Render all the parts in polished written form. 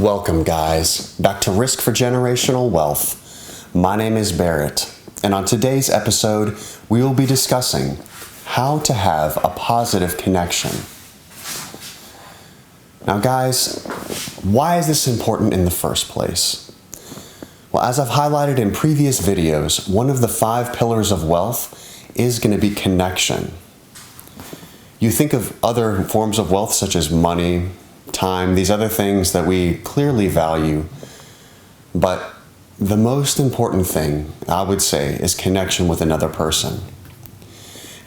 Welcome, guys, back to Risk for Generational Wealth. My name is Barrett, and on today's episode, we will be discussing how to have a positive connection. Now, guys, why is this important in the first place? Well, as I've highlighted in previous videos, one of the 5 pillars of wealth is going to be connection. You think of other forms of wealth such as money, time, these other things that we clearly value, but the most important thing, I would say, is connection with another person.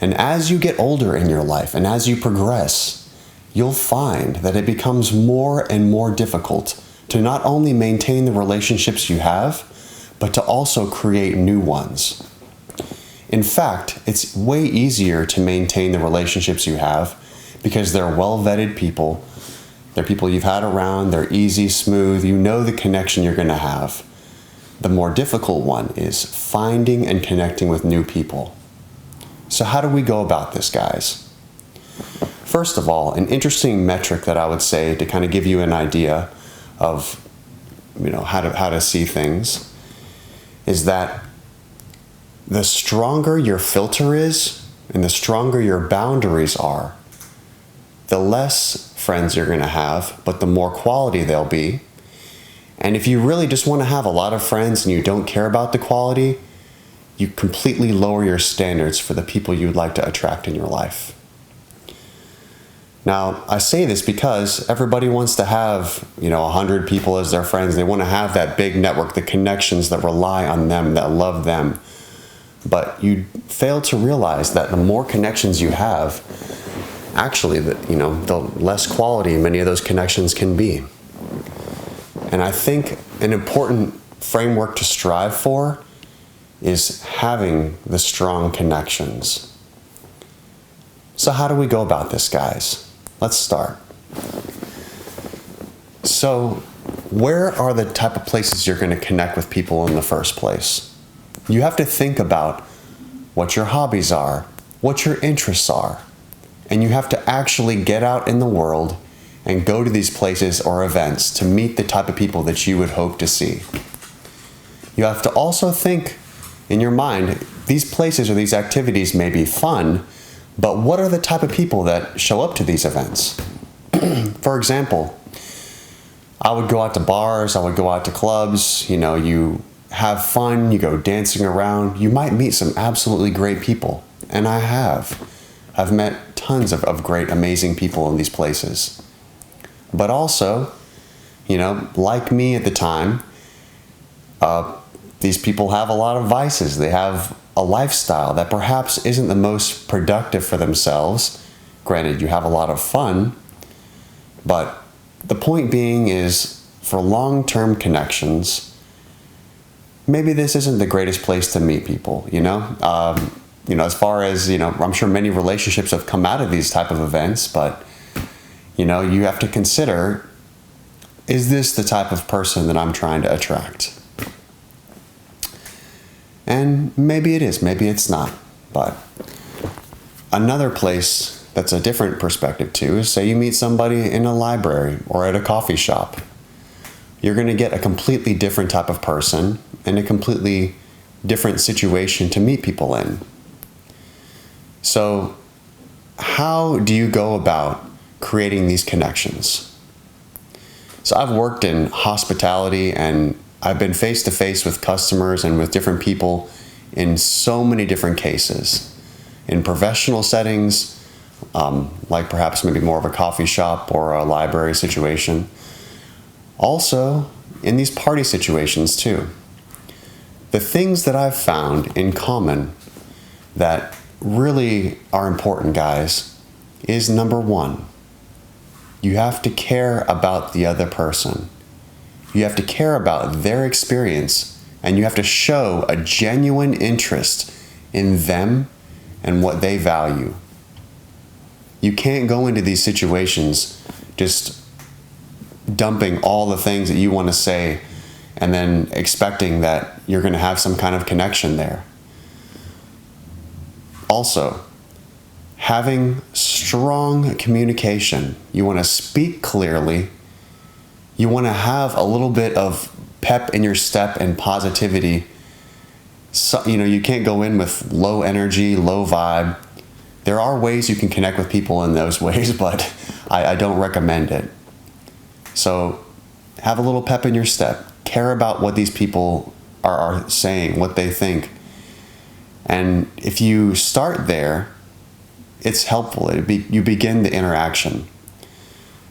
And as you get older in your life and as you progress, you'll find that it becomes more and more difficult to not only maintain the relationships you have, but to also create new ones. In fact, it's way easier to maintain the relationships you have because they're well-vetted people. They're people you've had around, they're easy, smooth, you know the connection you're going to have. The more difficult one is finding and connecting with new people. So how do we go about this, guys? First of all, an interesting metric that I would say to kind of give you an idea of how to see things is that the stronger your filter is and the stronger your boundaries are, the less friends you're going to have, but the more quality they'll be. And if you really just want to have a lot of friends and you don't care about the quality, you completely lower your standards for the people you'd like to attract in your life. Now, I say this because everybody wants to have, 100 people as their friends. They want to have that big network, the connections that rely on them, that love them. But you fail to realize that the more connections you have, actually, the less quality many of those connections can be. And I think an important framework to strive for is having the strong connections. So how do we go about this, guys? Let's start. So, where are the type of places you're going to connect with people in the first place? You have to think about what your hobbies are, what your interests are. And you have to actually get out in the world and go to these places or events to meet the type of people that you would hope to see. You have to also think in your mind, these places or these activities may be fun, but what are the type of people that show up to these events? For example, I would go out to bars, I would go out to clubs, you have fun, you go dancing around, you might meet some absolutely great people. And I have. I've met tons of great, amazing people in these places. But also, like me at the time, these people have a lot of vices. They have a lifestyle that perhaps isn't the most productive for themselves. Granted, you have a lot of fun, but the point being is, for long-term connections, maybe this isn't the greatest place to meet people, as far as, I'm sure many relationships have come out of these type of events, but, you have to consider, is this the type of person that I'm trying to attract? And maybe it is, maybe it's not. But another place that's a different perspective too is, say you meet somebody in a library or at a coffee shop. You're going to get a completely different type of person and a completely different situation to meet people in. So, how do you go about creating these connections? So I've worked in hospitality and I've been face to face with customers and with different people in so many different cases. In professional settings, like perhaps maybe more of a coffee shop or a library situation. Also, in these party situations too. The things that I've found in common that really are important, guys, is number 1, you have to care about the other person. You have to care about their experience, and you have to show a genuine interest in them and what they value. You can't go into these situations just dumping all the things that you want to say and then expecting that you're going to have some kind of connection there. Also, having strong communication. You want to speak clearly You want to have a little bit of pep in your step and positivity. So, you can't go in with low energy, low vibe. There are ways you can connect with people in those ways, but I don't recommend it. So have a little pep in your step. Care about what these people are saying, what they think. And if you start there, it's helpful. You begin the interaction.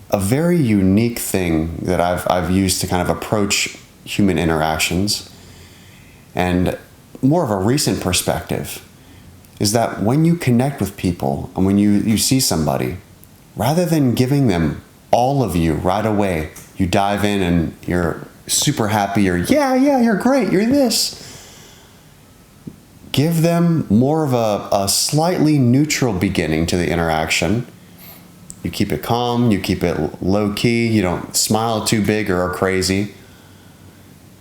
A very unique thing that I've used to kind of approach human interactions, and more of a recent perspective, is that when you connect with people and when you see somebody, rather than giving them all of you right away, you dive in and you're super happy, or you're great, you're this. Give them more of a slightly neutral beginning to the interaction. You keep it calm, you keep it low key, you don't smile too big or are crazy.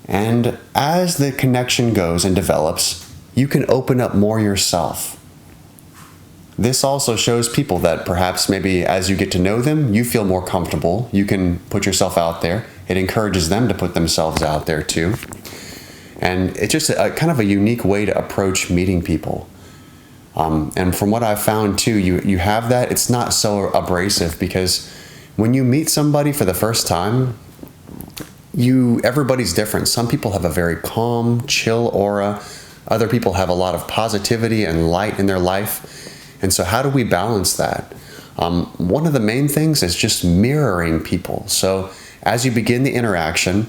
And as the connection goes and develops, you can open up more yourself. This also shows people that perhaps maybe as you get to know them, you feel more comfortable. You can put yourself out there. It encourages them to put themselves out there too. And it's just a kind of a unique way to approach meeting people. And from what I've found too, you have that. It's not so abrasive, because when you meet somebody for the first time, everybody's different. Some people have a very calm, chill aura. Other people have a lot of positivity and light in their life. And so how do we balance that? One of the main things is just mirroring people. So as you begin the interaction,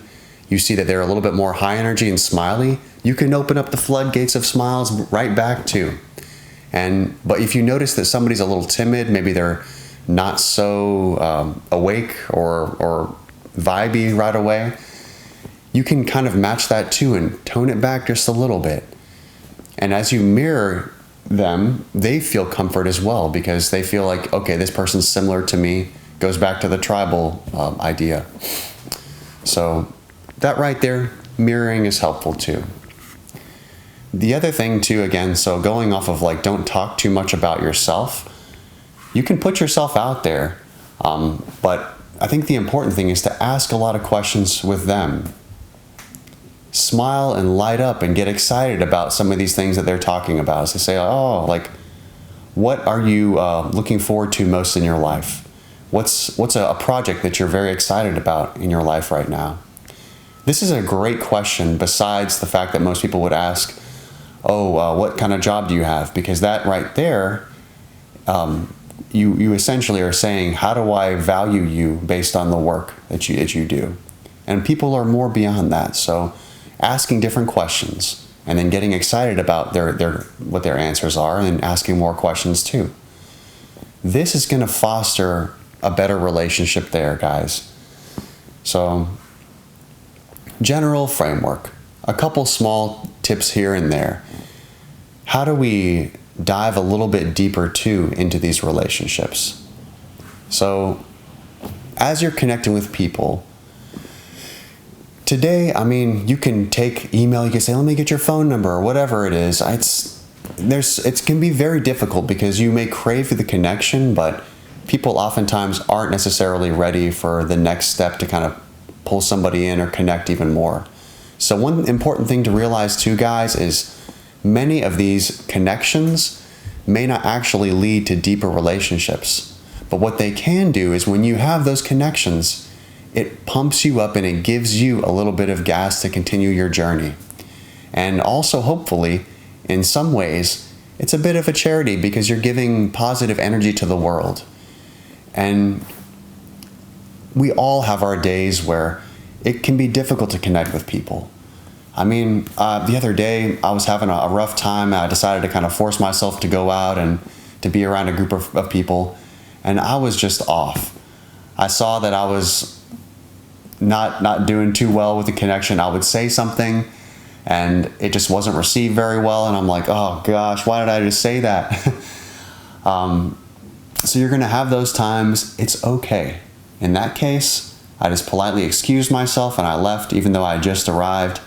you see that they're a little bit more high energy and smiley. You can open up the floodgates of smiles right back too. But if you notice that somebody's a little timid, maybe they're not so awake or vibey right away, you can kind of match that too and tone it back just a little bit. And as you mirror them, they feel comfort as well, because they feel like, okay, this person's similar to me. Goes back to the tribal idea. So that right there, mirroring is helpful too. The other thing too, again, so going off of like, don't talk too much about yourself. You can put yourself out there, but I think the important thing is to ask a lot of questions with them. Smile and light up and get excited about some of these things that they're talking about. So say, oh, like, what are you looking forward to most in your life? What's a project that you're very excited about in your life right now? This is a great question, besides the fact that most people would ask, what kind of job do you have? Because that right there, you essentially are saying, how do I value you based on the work that you do? And people are more beyond that. So asking different questions and then getting excited about what their answers are, and asking more questions too. This is going to foster a better relationship there, guys. So, general framework. A couple small tips here and there. How do we dive a little bit deeper too into these relationships? So, as you're connecting with people, today, you can take email, you can say, let me get your phone number, or whatever it is. It can be very difficult, because you may crave the connection, but people oftentimes aren't necessarily ready for the next step to kind of pull somebody in or connect even more. So one important thing to realize too, guys, is many of these connections may not actually lead to deeper relationships. But what they can do is, when you have those connections, it pumps you up and it gives you a little bit of gas to continue your journey. And also, hopefully, in some ways, it's a bit of a charity, because you're giving positive energy to the world. And we all have our days where it can be difficult to connect with people. The other day, I was having a rough time. I decided to kind of force myself to go out and to be around a group of people. And I was just off. I saw that I was not doing too well with the connection. I would say something and it just wasn't received very well. And I'm like, oh gosh, why did I just say that? So you're going to have those times. It's okay. In that case, I just politely excused myself and I left, even though I just arrived.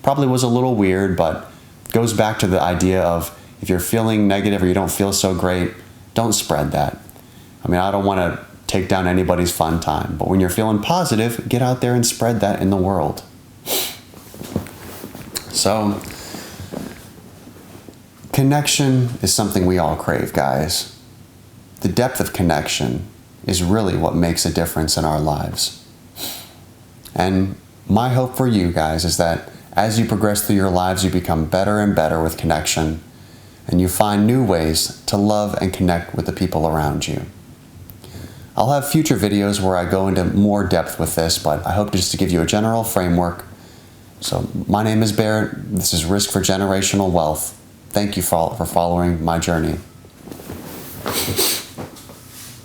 Probably was a little weird, but goes back to the idea of, if you're feeling negative or you don't feel so great, don't spread that. I don't want to take down anybody's fun time. But when you're feeling positive, get out there and spread that in the world. So, connection is something we all crave, guys. The depth of connection is really what makes a difference in our lives. And my hope for you guys is that as you progress through your lives, you become better and better with connection, and you find new ways to love and connect with the people around you. I'll have future videos where I go into more depth with this, but I hope just to give you a general framework. So my name is Barrett. This is Risk for Generational Wealth. Thank you for following my journey.